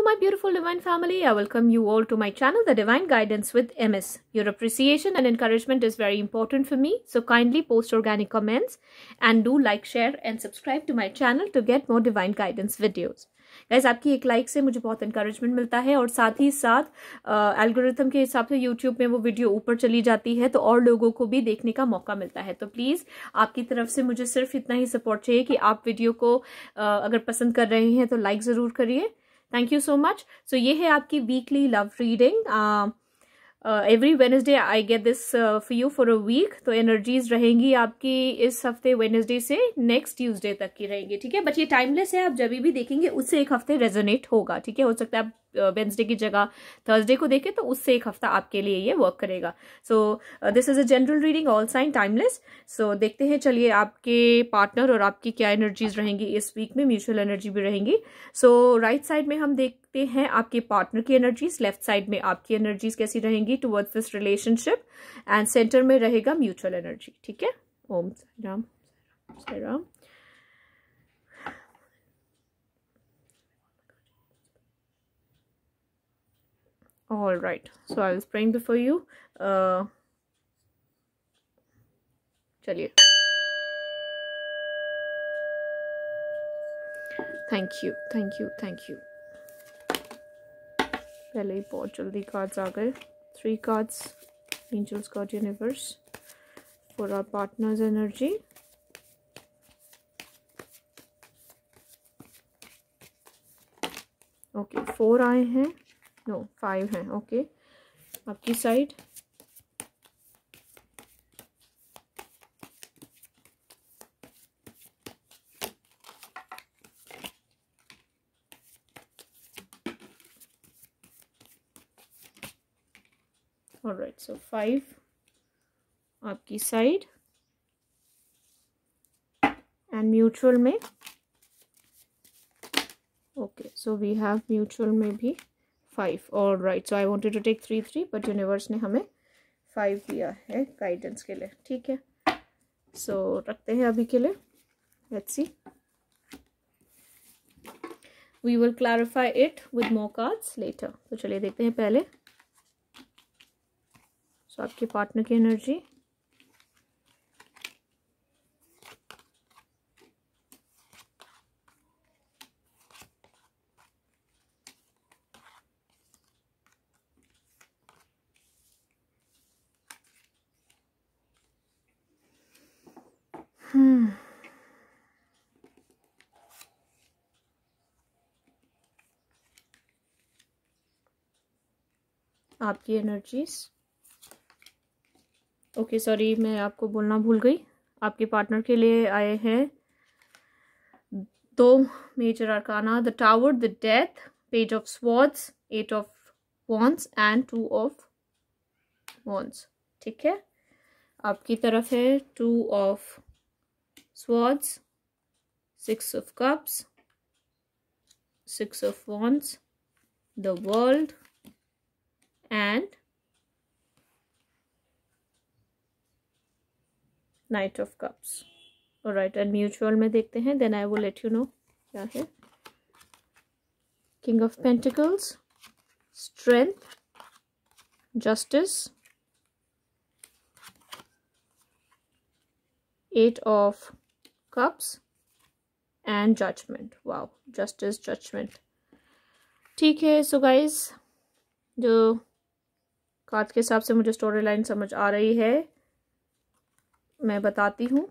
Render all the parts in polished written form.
my beautiful divine family. I welcome you all to my channel, The Divine Guidance with MS. Your appreciation and encouragement is very important for me. So kindly post organic comments and do like, share and subscribe to my channel to get more divine guidance videos. Guys, आपकी एक like से मुझे बहुत encouragement मिलता है और साथ ही साथ एल्गोरिथम के हिसाब से यूट्यूब में वो वीडियो ऊपर चली जाती है तो और लोगों को भी देखने का मौका मिलता है। तो प्लीज़ आपकी तरफ से मुझे सिर्फ इतना ही सपोर्ट चाहिए कि आप वीडियो को अगर पसंद कर रहे हैं तो लाइक ज़रूर करिए। Thank you so much. So ये है आपकी weekly love reading. Every Wednesday I get this for you for a week. तो एनर्जीज रहेंगी आपकी इस हफ्ते वेडनेसडे से नेक्स्ट ट्यूसडे तक की रहेंगी, ठीक है। बट ये टाइमलेस है, आप जब भी देखेंगे उससे एक हफ्ते रेजोनेट होगा, ठीक है। हो सकता है आप वेडनेसडे की जगह थर्सडे को देखें तो उससे एक हफ्ता आपके लिए ये वर्क करेगा। So this is a general reading, all sign timeless. So देखते हैं, चलिए आपके पार्टनर और आपकी क्या एनर्जीज रहेंगी इस वीक में। म्यूचुअल एनर्जी भी रहेंगी। सो राइट साइड में हम देखते हैं आपके पार्टनर की एनर्जीज, लेफ्ट साइड में आपकी एनर्जीज कैसी रहेंगी towards this relationship, and centre में रहेगा म्यूचुअल एनर्जी, ठीक है। Om Sai Ram, Sai Ram. All right, so I was praying before you. चलिए, thank you, thank you, thank you. पहले ही बहुत जल्दी कार्ड्स आ गए। 3 cards, Angels, God, Universe for our partner's energy. Okay, 4 आए हैं, नो 5 हैं। ओके, आपकी साइड। ऑलराइट, सो 5 आपकी साइड एंड म्यूचुअल में। Okay, so we have mutual में भी 5। All right, so I wanted to take 3 but universe ने हमें 5 दिया है गाइडेंस के लिए, ठीक है। सो रखते हैं अभी के लिए। Let's see, we will clarify it with more cards later. तो चलिए देखते हैं पहले। सो आपके पार्टनर की एनर्जी, आपकी एनर्जीज। ओके, सॉरी, मैं आपको बोलना भूल गई। आपके पार्टनर के लिए आए हैं 2 major arcana, the tower, the death, page of swords, 8 of wands and 2 of wands, ठीक है। आपकी तरफ है 2 of swords, 6 of cups, 6 of wands, the world and knight of cups. Alright, and mutual में देखते हैं, then I will let you know क्या है। King of pentacles, strength, justice, 8 of cups and judgement. Wow, justice, judgement, ठीक है। So guys, जो card के हिसाब से मुझे स्टोरी लाइन समझ आ रही है मैं बताती हूँ।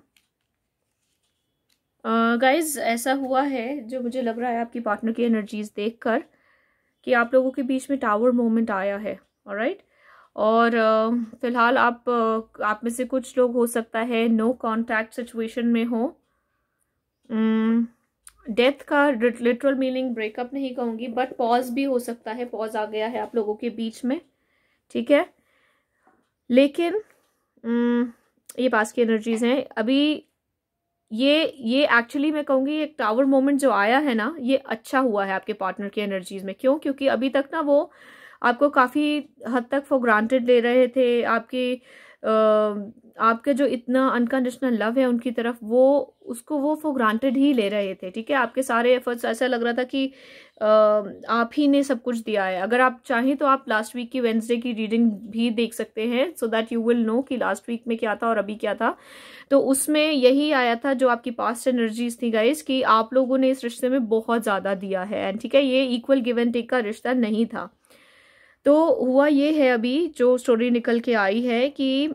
गाइज, ऐसा हुआ है, जो मुझे लग रहा है आपकी पार्टनर की एनर्जीज देखकर, कि आप लोगों के बीच में टावर मोमेंट आया है। ऑलराइट, और फिलहाल आप में से कुछ लोग हो सकता है नो कांटेक्ट सिचुएशन में हो। डेथ का लिटरल मीनिंग ब्रेकअप नहीं कहूँगी, बट पॉज भी हो सकता है। पॉज आ गया है आप लोगों के बीच में, ठीक है। लेकिन ये पास की एनर्जीज हैं अभी। ये एक्चुअली मैं कहूँगी एक टावर मोमेंट जो आया है ना, ये अच्छा हुआ है आपके पार्टनर की एनर्जीज में। क्यों? क्योंकि अभी तक ना वो आपको काफ़ी हद तक फॉर ग्रांटेड ले रहे थे। आपके जो इतना अनकंडीशनल लव है उनकी तरफ, वो फॉर ग्रांटेड ही ले रहे थे, ठीक है। आपके सारे एफर्ट्स, ऐसा लग रहा था कि आप ही ने सब कुछ दिया है। अगर आप चाहें तो आप लास्ट वीक की वेडनेसडे की रीडिंग भी देख सकते हैं, so that you will know कि लास्ट वीक में क्या था और अभी क्या था। तो उसमें यही आया था जो आपकी पास्ट एनर्जीज थी गाइस, कि आप लोगों ने इस रिश्ते में बहुत ज्यादा दिया है, एंड ठीक है, ये इक्वल गिव एंड टेक का रिश्ता नहीं था। तो हुआ ये है, अभी जो स्टोरी निकल के आई है कि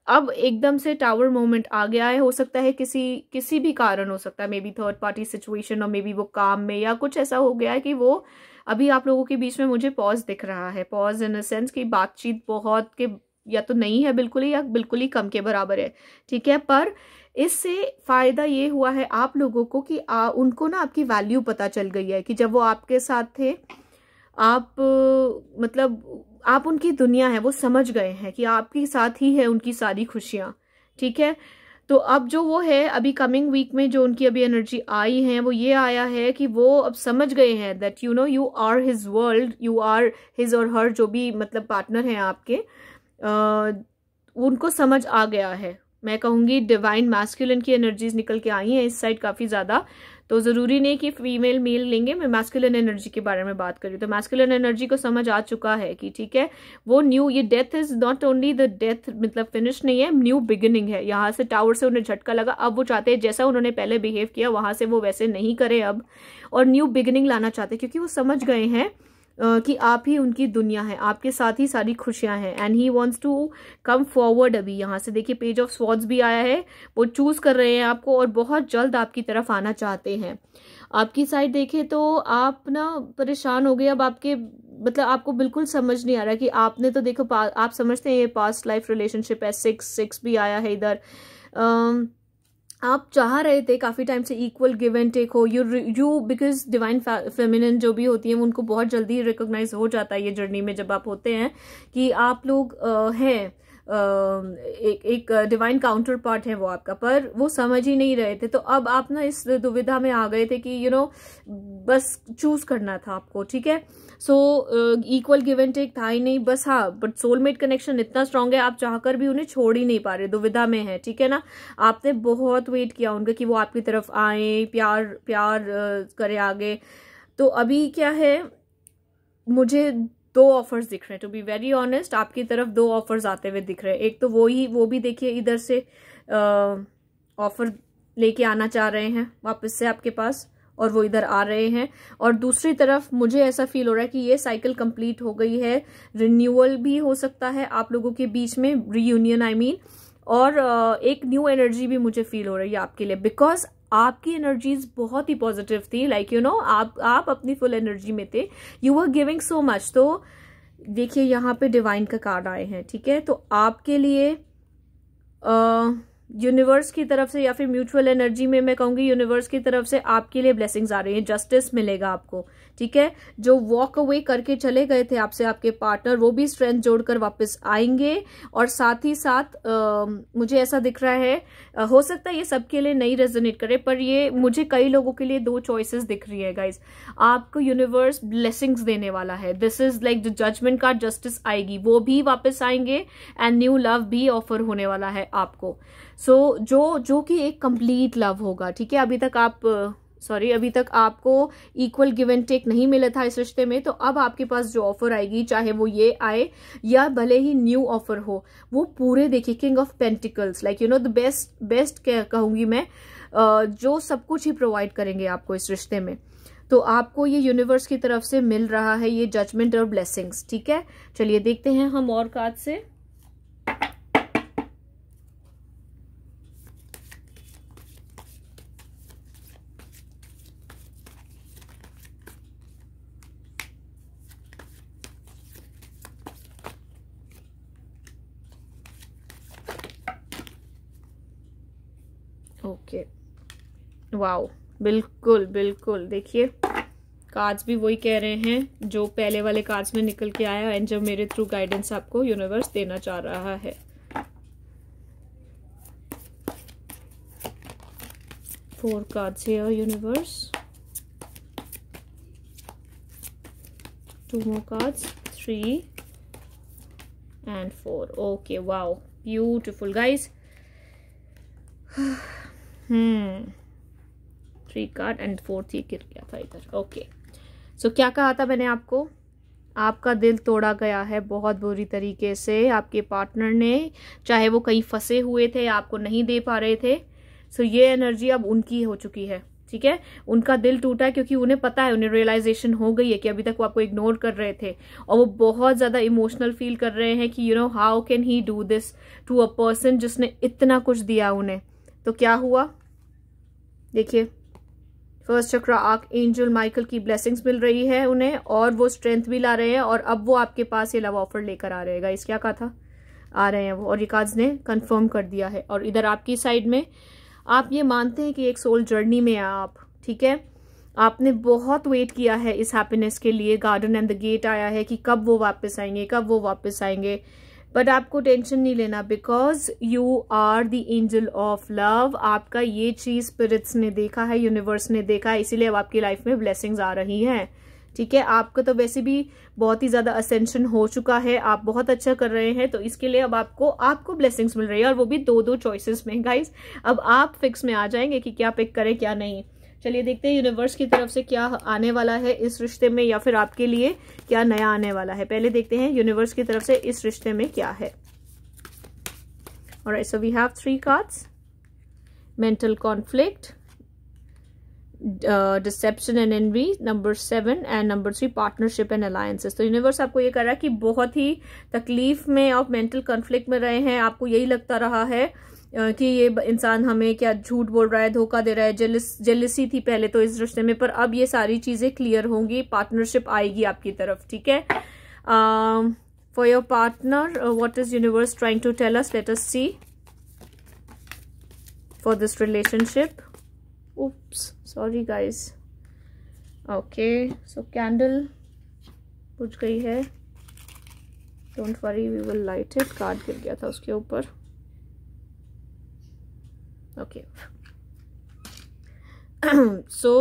अब एकदम से टावर मोमेंट आ गया है। हो सकता है किसी भी कारण हो सकता है, may be third party situation, और मे बी वो काम में या कुछ ऐसा हो गया है कि वो अभी आप लोगों के बीच में मुझे पॉज दिख रहा है। पॉज इन अ सेंस कि बातचीत बहुत के या तो नहीं है बिल्कुल ही, या बिल्कुल ही कम के बराबर है, ठीक है। पर इससे फायदा ये हुआ है आप लोगों को कि उनको ना आपकी वैल्यू पता चल गई है, कि जब वो आपके साथ थे, आप मतलब आप उनकी दुनिया है, वो समझ गए हैं कि आपके साथ ही है उनकी सारी खुशियां, ठीक है। तो अब जो वो है, अभी कमिंग वीक में जो उनकी अभी एनर्जी आई है, वो ये आया है कि वो अब समझ गए हैं that you know you are his world, you are his or her, जो भी मतलब पार्टनर हैं आपके, उनको समझ आ गया है। मैं कहूंगी डिवाइन मैस्कुलिन की एनर्जीज निकल के आई हैं इस साइड काफी ज्यादा। तो जरूरी नहीं कि फीमेल मेल लेंगे, मैं मैस्कुलिन एनर्जी के बारे में बात करी। तो मैस्कुलिन एनर्जी को समझ आ चुका है कि ठीक है, वो न्यू, ये death is not only the death, मतलब फिनिश नहीं है, न्यू बिगिनिंग है। यहाँ से टावर से उन्हें झटका लगा, अब वो चाहते हैं जैसा उन्होंने पहले बिहेव किया वहां से वो वैसे नहीं करे अब, और न्यू बिगिनिंग लाना चाहते हैं, क्योंकि वो समझ गए हैं कि आप ही उनकी दुनिया है, आपके साथ ही सारी खुशियां हैं, and he wants to come forward. अभी यहाँ से देखिए पेज ऑफ स्वॉर्ड्स भी आया है, वो चूज कर रहे हैं आपको और बहुत जल्द आपकी तरफ आना चाहते हैं। आपकी साइड देखे तो आप ना परेशान हो गए अब, आपके मतलब आपको बिल्कुल समझ नहीं आ रहा कि आपने तो देखो आप समझते हैं ये पास्ट लाइफ रिलेशनशिप है, 6 भी आया है इधर। आप चाह रहे थे काफी टाइम से इक्वल गिव एंड टेक हो, यू बिकॉज डिवाइन फेमिनिन जो भी होती है उनको बहुत जल्दी रिकॉग्नाइज हो जाता है ये जर्नी में जब आप होते हैं कि आप लोग हैं एक डिवाइन काउंटर पार्ट है वो आपका, पर वो समझ ही नहीं रहे थे। तो अब आप ना इस दुविधा में आ गए थे कि यू नो बस चूज करना था आपको, ठीक है। So equal give and take था ही नहीं बस, हाँ, बट सोलमेट कनेक्शन इतना स्ट्रांग है, आप चाहकर भी उन्हें छोड़ ही नहीं पा रहे, दुविधा में है, ठीक है ना। आपने बहुत वेट किया उनका कि वो आपकी तरफ आए, प्यार प्यार करे आगे। तो अभी क्या है, मुझे 2 ऑफर्स दिख रहे हैं, टू बी वेरी ऑनेस्ट, आपकी तरफ 2 ऑफर्स आते हुए दिख रहे हैं। एक तो वो भी देखिए इधर से ऑफर लेके आना चाह रहे हैं वापस से आपके पास, और वो इधर आ रहे हैं। और दूसरी तरफ मुझे ऐसा फील हो रहा है कि ये साइकिल कंप्लीट हो गई है, रिन्यूअल भी हो सकता है आप लोगों के बीच में, रीयूनियन आई मीन, और एक न्यू एनर्जी भी मुझे फील हो रही है आपके लिए, बिकॉज आपकी एनर्जीज बहुत ही पॉजिटिव थी, लाइक यू नो आप अपनी फुल एनर्जी में थे, you were giving so much. तो देखिए यहाँ पे डिवाइन का कार्ड आए हैं, ठीक है। तो आपके लिए यूनिवर्स की तरफ से या फिर म्यूचुअल एनर्जी में मैं कहूंगी यूनिवर्स की तरफ से आपके लिए ब्लेसिंग्स आ रही हैं, जस्टिस मिलेगा आपको, ठीक है। जो वॉक अवे करके चले गए थे आपसे आपके पार्टनर, वो भी स्ट्रेंथ जोड़कर वापस आएंगे। और साथ ही साथ मुझे ऐसा दिख रहा है, हो सकता है ये सबके लिए नहीं रेजोनेट करे, पर ये मुझे कई लोगों के लिए 2 चॉइसेस दिख रही है गाइज। आपको यूनिवर्स ब्लेसिंग्स देने वाला है, this is like the judgement card, justice आएगी, वो भी वापस आएंगे, एंड न्यू लव भी ऑफर होने वाला है आपको। सो जो कि एक कंप्लीट लव होगा, ठीक है। अभी तक आपको इक्वल गिव एंड टेक नहीं मिला था इस रिश्ते में, तो अब आपके पास जो ऑफर आएगी, चाहे वो ये आए या भले ही न्यू ऑफर हो, वो पूरे देखिए king of pentacles, like you know the best कहूंगी मैं, जो सब कुछ ही प्रोवाइड करेंगे आपको इस रिश्ते में। तो आपको ये यूनिवर्स की तरफ से मिल रहा है ये जजमेंट और ब्लेसिंग्स, ठीक है। चलिए देखते हैं हम और कार्ड से। ओके, वाओ, बिल्कुल बिल्कुल, देखिए कार्ड्स भी वही कह रहे हैं जो पहले वाले कार्ड्स में निकल के आया, एंड जो मेरे थ्रू गाइडेंस आपको यूनिवर्स देना चाह रहा है। Four cards here universe, 2 more cards, 3 and 4. Okay, wow, beautiful guys. 3 card and 4th ये गिर गया था इधर। ओके, सो क्या कहा था मैंने आपको, आपका दिल तोड़ा गया है बहुत बुरी तरीके से आपके पार्टनर ने, चाहे वो कहीं फंसे हुए थे, आपको नहीं दे पा रहे थे। सो ये एनर्जी अब उनकी हो चुकी है, ठीक है। उनका दिल टूटा है क्योंकि उन्हें पता है, उन्हें रियलाइजेशन हो गई है कि अभी तक वो आपको इग्नोर कर रहे थे, और वो बहुत ज्यादा इमोशनल फील कर रहे हैं कि how can he do this to a person जिसने इतना कुछ दिया उन्हें। तो क्या हुआ देखिए, फर्स्ट चक्र आर्क एंजल माइकल की ब्लेसिंग्स मिल रही है उन्हें, और वो स्ट्रेंथ भी ला रहे हैं, और अब वो आपके पास ये लव ऑफर लेकर आ रहे हैं। गाइस क्या कहा था, आ रहे हैं वो, और ये कार्ड्स ने कंफर्म कर दिया है। और इधर आपकी साइड में आप ये मानते हैं कि एक सोल जर्नी में आप, ठीक है, आपने बहुत वेट किया है इस हैप्पीनेस के लिए। गार्डन एंड द गेट आया है कि कब वो वापस आएंगे, कब वो वापस आएंगे, बट आपको टेंशन नहीं लेना, because you are the angel of love. आपका ये चीज स्पिरिट्स ने देखा है, यूनिवर्स ने देखा है, इसीलिए अब आपकी लाइफ में ब्लेसिंग्स आ रही हैं, ठीक है। आपका तो वैसे भी बहुत ही ज्यादा असेंशन हो चुका है, आप बहुत अच्छा कर रहे हैं, तो इसके लिए अब आपको ब्लेसिंग्स मिल रही है, और वो भी दो चॉइसेस में। गाइस अब आप फिक्स में आ जाएंगे कि क्या पिक करें क्या नहीं। चलिए देखते हैं यूनिवर्स की तरफ से क्या आने वाला है इस रिश्ते में, या फिर आपके लिए क्या नया आने वाला है। पहले देखते हैं यूनिवर्स की तरफ से इस रिश्ते में क्या है। Alright, so we have 3 cards, mental conflict, deception and envy, number 7, and number 3 partnership and alliances. तो यूनिवर्स आपको ये कर रहा है कि बहुत ही तकलीफ में और मेंटल कॉन्फ्लिक्ट में रहे हैं, आपको यही लगता रहा है कि ये इंसान हमें क्या झूठ बोल रहा है, धोखा दे रहा है, जेलसी थी पहले तो इस रिश्ते में, पर अब ये सारी चीजें क्लियर होंगी, पार्टनरशिप आएगी आपकी तरफ, ठीक है। For your partner what is universe trying to tell us, let us see for this relationship. Oops, sorry guys. Okay, so candle बुझ गई है, don't worry, we will light it. Card गिर गया था उसके ऊपर। Okay. So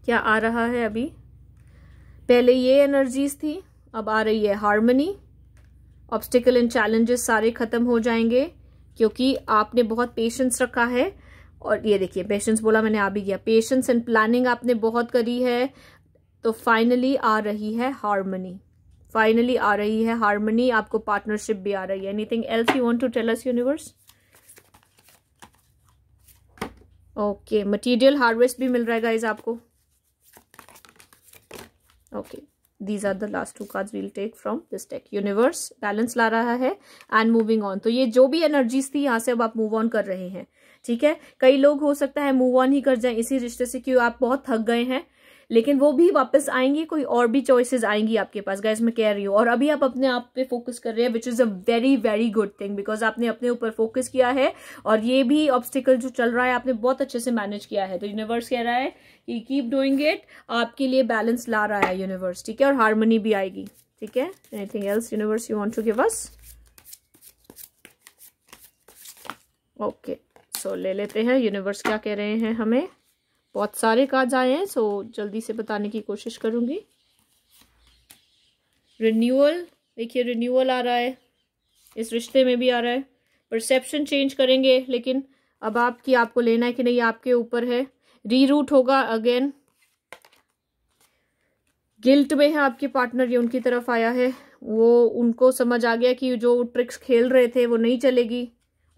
क्या आ रहा है अभी, पहले ये एनर्जीज थी, अब आ रही है हार्मनी। ऑब्स्टिकल एंड चैलेंजेस सारे खत्म हो जाएंगे क्योंकि आपने बहुत पेशेंस रखा है, और ये देखिए पेशेंस बोला मैंने, आ भी गया, पेशेंस एंड प्लानिंग आपने बहुत करी है, तो फाइनली आ रही है हार्मनी, फाइनली आ रही है हार्मनी, आपको पार्टनरशिप भी आ रही है। Anything else you want to tell us universe? Okay, material harvest भी मिल रहा है गाइज आपको। Okay, these are the last 2 cards we'll take from this deck. Universe balance ला रहा है एंड मूविंग ऑन। तो ये जो भी एनर्जीज थी यहाँ से अब आप मूव ऑन कर रहे हैं, ठीक है। कई लोग हो सकता है मूव ऑन ही कर जाएं इसी रिश्ते से, क्यों आप बहुत थक गए हैं, लेकिन वो भी वापस आएंगी, कोई और भी चॉइसेस आएंगी आपके पास गाइस, मैं कह रही हूँ। और अभी आप अपने आप पे फोकस कर रहे हैं, which is a very very good thing, because आपने अपने ऊपर फोकस किया है, और ये भी ऑब्स्टिकल जो चल रहा है आपने बहुत अच्छे से मैनेज किया है। तो यूनिवर्स कह रहा है कि कीप डूइंग इट, आपके लिए बैलेंस ला रहा है यूनिवर्स, ठीक है, और हार्मनी भी आएगी, ठीक है। Anything else universe you want to give us? Okay, so ले लेते हैं यूनिवर्स क्या कह रहे हैं हमें। बहुत सारे कार्ड्स आए हैं, सो जल्दी से बताने की कोशिश करूंगी। रिन्यूअल, देखिए रिन्यूअल आ रहा है, इस रिश्ते में भी आ रहा है। परसेप्शन चेंज करेंगे, लेकिन अब आपको लेना है कि नहीं, आपके ऊपर है। रीरूट होगा अगेन, गिल्ट में है आपके पार्टनर, ये उनकी तरफ आया है, वो उनको समझ आ गया कि जो ट्रिक्स खेल रहे थे वो नहीं चलेगी,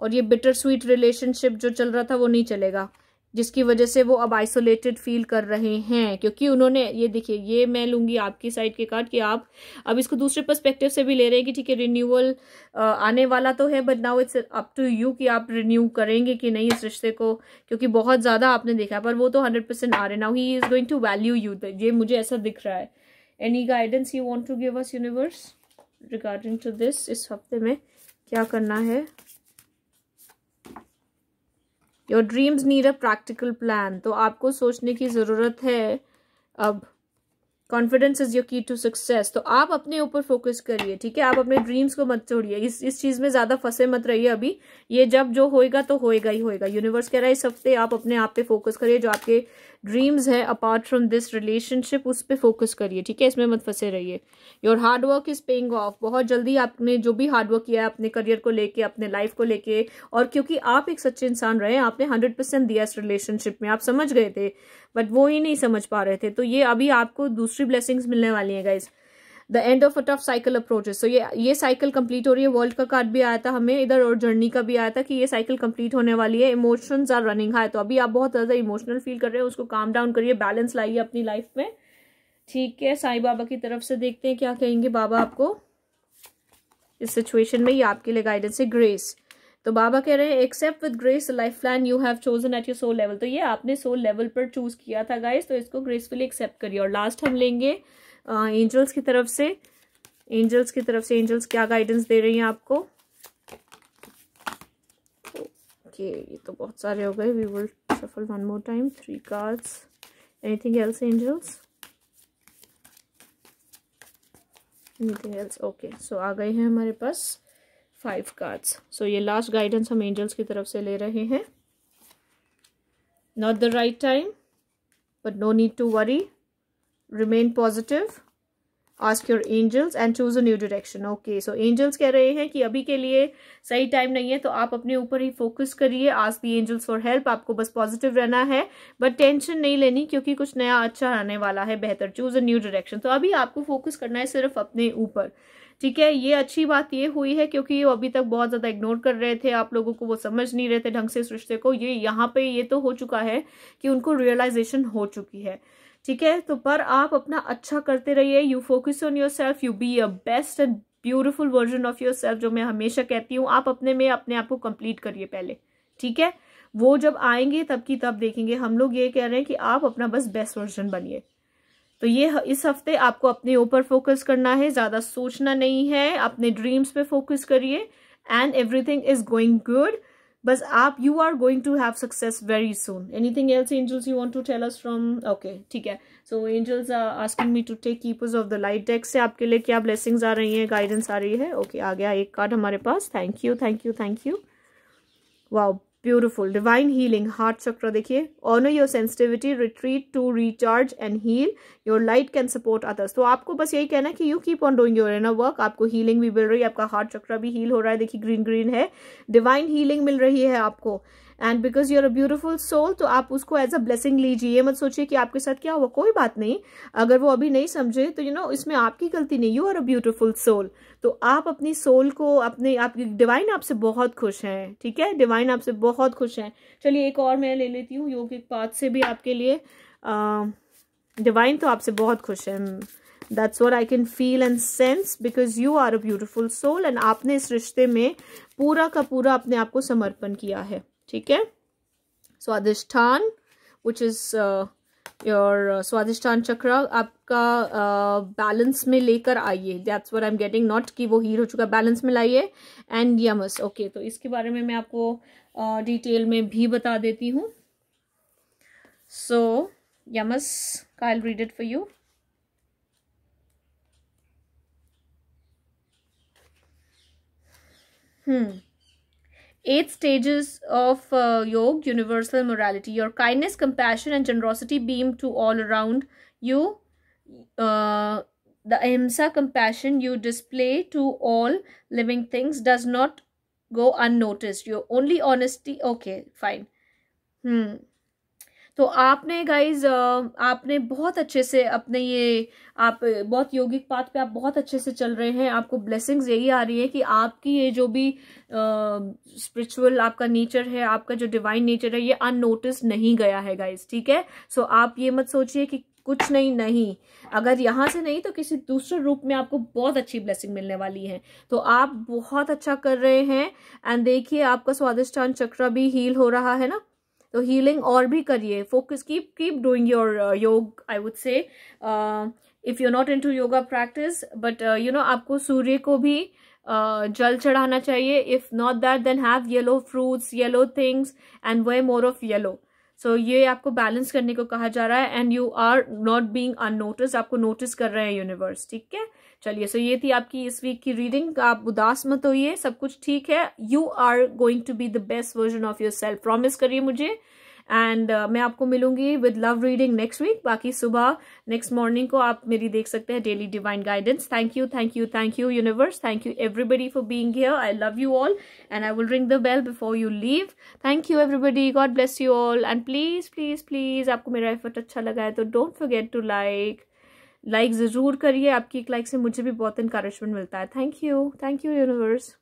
और ये बिटर स्वीट रिलेशनशिप जो चल रहा था वो नहीं चलेगा, जिसकी वजह से वो अब आइसोलेटेड फील कर रहे हैं, क्योंकि उन्होंने, ये देखिए, ये मैं लूंगी आपकी साइड के कार्ड कि आप अब इसको दूसरे पर्सपेक्टिव से भी ले रहे हैं कि ठीक है रिन्यूअल आने वाला तो है, but now it's up to you कि आप रिन्यू करेंगे कि नहीं इस रिश्ते को, क्योंकि बहुत ज्यादा आपने देखा, पर वो तो 100% आ रहे। Now he is going to value you, ये मुझे ऐसा दिख रहा है। Any guidance you want to give us universe regarding to this, इस हफ्ते में क्या करना है? Your dreams need a practical plan, तो आपको सोचने की जरूरत है अब। Confidence is your key to success, तो आप अपने ऊपर फोकस करिए, ठीक है। आप अपने ड्रीम्स को मत छोड़िए, इस चीज में ज्यादा फंसे मत रहिए अभी, ये जब जो होएगा तो होएगा ही होएगा। यूनिवर्स कह रहा है इस हफ्ते आप अपने आप पे फोकस करिए, जो आपके ड्रीम्स है अपार्ट फ्रॉम दिस रिलेशनशिप, उस पर फोकस करिए, ठीक है, इसमें मत फंसे रहिए। Your hard work is paying off, बहुत जल्दी आपने जो भी हार्ड वर्क किया है अपने करियर को लेके, अपने लाइफ को लेके, और क्योंकि आप एक सच्चे इंसान रहे, आपने 100% दिया इस रिलेशनशिप में, आप समझ गए थे बट वो ही नहीं समझ पा रहे थे। तो ये अभी आपको दूसरी ब्लेसिंग्स मिलने वाली हैं guys. The end of a tough cycle approaches. तो ये साइकिल कंप्लीट हो रही है। वर्ल्ड का कार्ड भी आया था हमें इधर और जर्नी का भी आया था कि ये साइकिल कंप्लीट होने वाली है। Emotions are running high. तो अभी आप बहुत ज्यादा इमोशनल फील कर रहे हैं, उसको काम डाउन करिए, बैलेंस लाइए अपनी लाइफ में, ठीक है। साईं बाबा की तरफ से देखते हैं क्या कहेंगे बाबा आपको इस सिचुएशन में। ये आपके लिए गाइडेंस है। ग्रेस। तो बाबा कह रहे हैं accept with grace life plan you have chosen at your soul level. तो ये आपने सोल लेवल पर चूज किया था गाइस, तो इसको ग्रेसफुली एक्सेप्ट करिए। और लास्ट हम लेंगे एंजल्स की तरफ से। एंजल्स की तरफ से एंजल्स क्या गाइडेंस दे रही हैं आपको। ओके, ये तो बहुत सारे हो गए। We will shuffle one more time. 3 cards. Anything else angels? Anything else? Okay, so आ गए हैं हमारे पास 5 कार्ड्स। सो ये लास्ट गाइडेंस हम एंजल्स की तरफ से ले रहे हैं। Not the right time but no need to worry, remain positive, ask your angels and choose a new direction. Okay, so angels कह रहे हैं कि अभी के लिए सही टाइम नहीं है, तो आप अपने ऊपर ही फोकस करिए। Ask the angels for help. आपको बस पॉजिटिव रहना है, बट टेंशन नहीं लेनी, क्योंकि कुछ नया अच्छा आने वाला है बेहतर। Choose a new direction. तो अभी आपको फोकस करना है सिर्फ अपने ऊपर, ठीक है। ये अच्छी बात ये हुई है क्योंकि वो अभी तक बहुत ज्यादा इग्नोर कर रहे थे आप लोगों को, वो समझ नहीं रहे थे ढंग से इस रिश्ते को। ये यहाँ पे ये तो हो चुका है कि उनको रियलाइजेशन हो चुकी है, ठीक है। तो पर आप अपना अच्छा करते रहिए। You focus on your self, you be a best and beautiful version of your self, जो मैं हमेशा कहती हूँ। आप अपने आप को कंप्लीट करिए पहले, ठीक है। वो जब आएंगे तब की तब देखेंगे। हम लोग ये कह रहे हैं कि आप अपना बस बेस्ट वर्जन बनिए। तो ये इस हफ्ते आपको अपने ऊपर फोकस करना है, ज्यादा सोचना नहीं है, अपने ड्रीम्स पे फोकस करिए and everything is going good. बस आप you are going to have success very soon. Anything else angels you want to tell us from? Okay, ठीक है। So angels are asking me to take keepers of the light deck से आपके लिए क्या blessings आ रही हैं, guidance आ रही है। ओके, आ गया एक कार्ड हमारे पास। Thank you, thank you, thank you. Wow, beautiful. Divine healing, heart chakra देखिए। Honour your sensitivity, retreat to recharge and heal, your light can support others. तो आपको बस यही कहना है कि you keep on doing your inner work. आपको healing भी मिल रही है, आपका हार्ट चक्र भी हील हो रहा है। देखिए ग्रीन ग्रीन है, डिवाइन हीलिंग मिल रही है आपको। And because you are a beautiful soul, तो आप उसको एज अ ब्लेसिंग लीजिए। ये मत सोचिए कि आपके साथ क्या हुआ, कोई बात नहीं। अगर वो अभी नहीं समझे तो इसमें आपकी गलती नहीं। You are a beautiful soul. तो आप अपनी सोल को आपकी डिवाइन आपसे बहुत खुश हैं, ठीक है। डिवाइन आपसे बहुत खुश हैं। चलिए एक और मैं ले लेती हूँ योगिक पाथ से भी आपके लिए। डिवाइन तो आपसे बहुत खुश है। That's what I can feel and sense because you are a beautiful soul and आपने इस रिश्ते में पूरा का पूरा अपने आप को समर्पण किया है, ठीक है। स्वादिष्ठान which is your स्वादिष्ठान चक्र आपका बैलेंस में लेकर आइए। That's what I'm getting, not कि वो हील हो चुका, बैलेंस में लाइए। एंड यमस, ओके, तो इसके बारे में मैं आपको डिटेल में भी बता देती हूँ। सो यमस का I'll read it for you. 8 stages of yoga, universal morality. Your kindness, compassion and generosity beam to all around you. The ahimsa compassion you display to all living things does not go unnoticed. Your only honesty, okay, fine. तो आपने guys आपने बहुत अच्छे से अपने ये आप बहुत योगिक पाथ पे आप बहुत अच्छे से चल रहे हैं। आपको ब्लेसिंग्स यही आ रही है कि आपकी ये जो भी स्पिरिचुअल आपका नेचर है, आपका जो डिवाइन नेचर है, ये अननोटिस नहीं गया है गाइज, ठीक है। सो आप ये मत सोचिए कि कुछ नहीं, अगर यहाँ से नहीं तो किसी दूसरे रूप में आपको बहुत अच्छी ब्लेसिंग मिलने वाली है। तो आप बहुत अच्छा कर रहे हैं। एंड देखिए आपका स्वादिष्ठान चक्र भी हील हो रहा है ना, तो हीलिंग और भी करिए। Focus, keep doing your yoga. I would say if you not into yoga practice, but आपको सूर्य को भी जल चढ़ाना चाहिए। If not that then have yellow fruits, yellow things and way more of yellow. So ये आपको बैलेंस करने को कहा जा रहा है। And you are not being unnoticed, आपको नोटिस कर रहे हैं यूनिवर्स, ठीक है। चलिए, सो ये थी आपकी इस वीक की रीडिंग। आप उदास मत होइए, सब कुछ ठीक है। You are going to be the best version of yourself, promise करिए मुझे। एंड मैं आपको मिलूंगी with love reading next week. बाकी सुबह नेक्स्ट मॉर्निंग को आप मेरी देख सकते हैं daily divine guidance. Thank you universe. Thank you everybody for being here. I love you all and I will ring the bell before you leave. Thank you everybody. God bless you all. And please please please आपको मेरा effort अच्छा लगा है तो don't forget to like ज़रूर करिए. आपकी एक लाइक से मुझे भी बहुत इनकरेजमेंट मिलता है. Thank you universe.